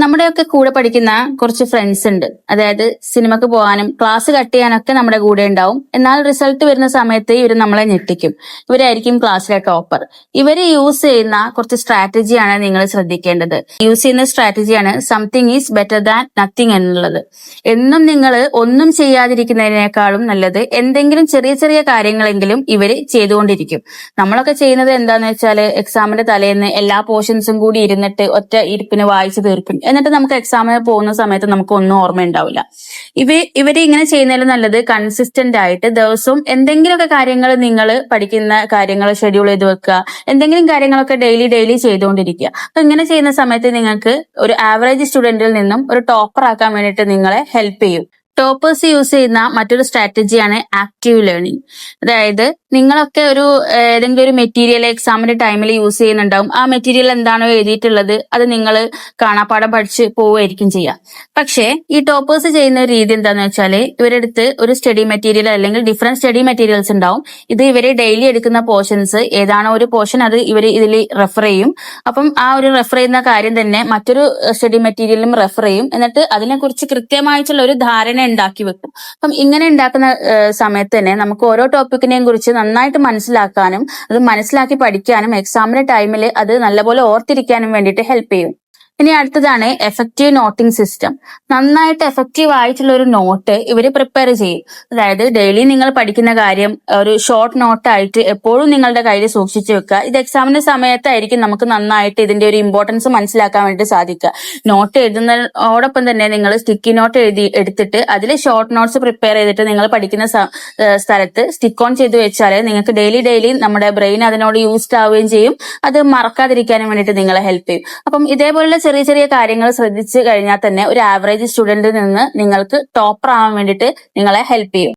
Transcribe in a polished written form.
നമ്മുടെയൊക്കെ കൂടെ പഠിക്കുന്ന കുറച്ച് ഫ്രണ്ട്സ് ഉണ്ട്. അതായത് സിനിമക്ക് പോകാനും ക്ലാസ് കട്ട് ചെയ്യാനൊക്കെ നമ്മുടെ കൂടെ ഉണ്ടാവും. എന്നാൽ റിസൾട്ട് വരുന്ന സമയത്ത് ഇവർ നമ്മളെ ഞെട്ടിക്കും. ഇവരായിരിക്കും ക്ലാസ്സിലെ ടോപ്പർ. ഇവര് യൂസ് ചെയ്യുന്ന കുറച്ച് സ്ട്രാറ്റജിയാണ് നിങ്ങൾ ശ്രദ്ധിക്കേണ്ടത്. യൂസ് ചെയ്യുന്ന സ്ട്രാറ്റജിയാണ് something is better than nothing എന്നുള്ളത്. എന്നും നിങ്ങൾ ഒന്നും ചെയ്യാതിരിക്കുന്നതിനേക്കാളും നല്ലത് എന്തെങ്കിലും ചെറിയ ചെറിയ കാര്യങ്ങളെങ്കിലും ഇവര് ചെയ്തുകൊണ്ടിരിക്കും. നമ്മളൊക്കെ ചെയ്യുന്നത് എന്താന്ന് വെച്ചാല് എക്സാമിന്റെ തലേന്ന് എല്ലാ പോർഷൻസും കൂടി ഇരുന്നിട്ട് ഒറ്റ ഇരിപ്പിന് വായിച്ചു തീർക്കും. എന്നിട്ട് നമുക്ക് എക്സാമിന് പോകുന്ന സമയത്ത് നമുക്ക് ഒന്നും ഓർമ്മ ഉണ്ടാവില്ല. ഇവര് ഇങ്ങനെ ചെയ്യുന്നതിലും നല്ലത് കൺസിസ്റ്റന്റ് ആയിട്ട് ദിവസവും എന്തെങ്കിലുമൊക്കെ കാര്യങ്ങൾ നിങ്ങൾ പഠിക്കുന്ന കാര്യങ്ങൾ ഷെഡ്യൂൾ ചെയ്ത് വെക്കുക. എന്തെങ്കിലും കാര്യങ്ങളൊക്കെ ഡെയിലി ചെയ്തുകൊണ്ടിരിക്കുക. അപ്പൊ ഇങ്ങനെ ചെയ്യുന്ന സമയത്ത് നിങ്ങൾക്ക് ഒരു ആവറേജ് സ്റ്റുഡന്റിൽ നിന്നും ഒരു ടോപ്പർ ആക്കാൻ വേണ്ടിയിട്ട് നിങ്ങളെ ഹെൽപ്പ് ചെയ്യും. ടോപ്പേഴ്സ് യൂസ് ചെയ്യുന്ന മറ്റൊരു സ്ട്രാറ്റജിയാണ് ആക്റ്റീവ് ലേണിംഗ്. അതായത് നിങ്ങളൊക്കെ ഏതെങ്കിലും ഒരു മെറ്റീരിയൽ എക്സാമിന്റെ ടൈമിൽ യൂസ് ചെയ്യുന്നുണ്ടാവും. ആ മെറ്റീരിയൽ എന്താണോ എഴുതിയിട്ടുള്ളത് അത് നിങ്ങൾ കാണാപ്പാഠം പഠിച്ച് പോവുകയായിരിക്കും ചെയ്യുക. പക്ഷേ ഈ ടോപ്പേഴ്സ് ചെയ്യുന്ന ഒരു രീതി എന്താണെന്ന് വെച്ചാൽ ഇവരെടുത്ത് ഒരു സ്റ്റഡി മെറ്റീരിയൽ അല്ലെങ്കിൽ ഡിഫറെന്റ് സ്റ്റഡി മെറ്റീരിയൽസ് ഉണ്ടാവും. ഇത് ഇവര് ഡെയിലി എടുക്കുന്ന പോർഷൻസ് ഏതാണോ ഒരു പോർഷൻ അത് ഇവർ ഇതിൽ റെഫർ ചെയ്യും. അപ്പം ആ ഒരു റെഫർ ചെയ്യുന്ന കാര്യം തന്നെ മറ്റൊരു സ്റ്റഡി മെറ്റീരിയലും റെഫർ ചെയ്യും. എന്നിട്ട് അതിനെക്കുറിച്ച് കൃത്യമായിട്ടുള്ള ഒരു ധാരണ ഉണ്ടാക്കി വെക്കും. അപ്പം ഇങ്ങനെ ഉണ്ടാക്കുന്ന സമയത്ത് തന്നെ നമുക്ക് ഓരോ ടോപ്പിക്കിനെയും കുറിച്ച് നന്നായിട്ട് മനസ്സിലാക്കാനും അത് മനസ്സിലാക്കി പഠിക്കാനും എക്സാമിന്റെ ടൈമിൽ അത് നല്ലപോലെ ഓർത്തിരിക്കാനും വേണ്ടിയിട്ട് ഹെൽപ്പ് ചെയ്യും. ഇനി അടുത്തതാണ് എഫക്റ്റീവ് നോട്ടിംഗ് സിസ്റ്റം. നന്നായിട്ട് എഫക്റ്റീവ് ആയിട്ടുള്ള ഒരു നോട്ട് ഇവര് പ്രിപ്പയർ ചെയ്യും. അതായത് ഡെയിലി നിങ്ങൾ പഠിക്കുന്ന കാര്യം ഒരു ഷോർട്ട് നോട്ടായിട്ട് എപ്പോഴും നിങ്ങളുടെ കയ്യിൽ സൂക്ഷിച്ചു വെക്കുക. ഇത് എക്സാമിന്റെ സമയത്തായിരിക്കും നമുക്ക് നന്നായിട്ട് ഇതിന്റെ ഒരു ഇമ്പോർട്ടൻസ് മനസ്സിലാക്കാൻ വേണ്ടി സാധിക്കുക. നോട്ട് എഴുതുന്നതോടൊപ്പം തന്നെ നിങ്ങൾ സ്റ്റിക്കി നോട്ട് എടുത്തിട്ട് അതിൽ ഷോർട്ട് നോട്ട്സ് പ്രിപ്പയർ ചെയ്തിട്ട് നിങ്ങൾ പഠിക്കുന്ന സ്ഥലത്ത് സ്റ്റിക്ക് ഓൺ ചെയ്ത് വെച്ചാൽ നിങ്ങൾക്ക് ഡെയിലി നമ്മുടെ ബ്രെയിൻ അതിനോട് യൂസ്ഡ് ആവുകയും ചെയ്യും. അത് മറക്കാതിരിക്കാനും വേണ്ടിയിട്ട് നിങ്ങളെ ഹെൽപ്പ് ചെയ്യും. അപ്പം ഇതേപോലുള്ള ചെറിയ ചെറിയ കാര്യങ്ങൾ ശ്രദ്ധിച്ചു കഴിഞ്ഞാൽ തന്നെ ഒരു ആവറേജ് സ്റ്റുഡന്റിൽ നിന്ന് നിങ്ങൾക്ക് ടോപ്പർ ആവാൻ വേണ്ടിയിട്ട് നിങ്ങളെ ഹെൽപ്പ് ചെയ്യും.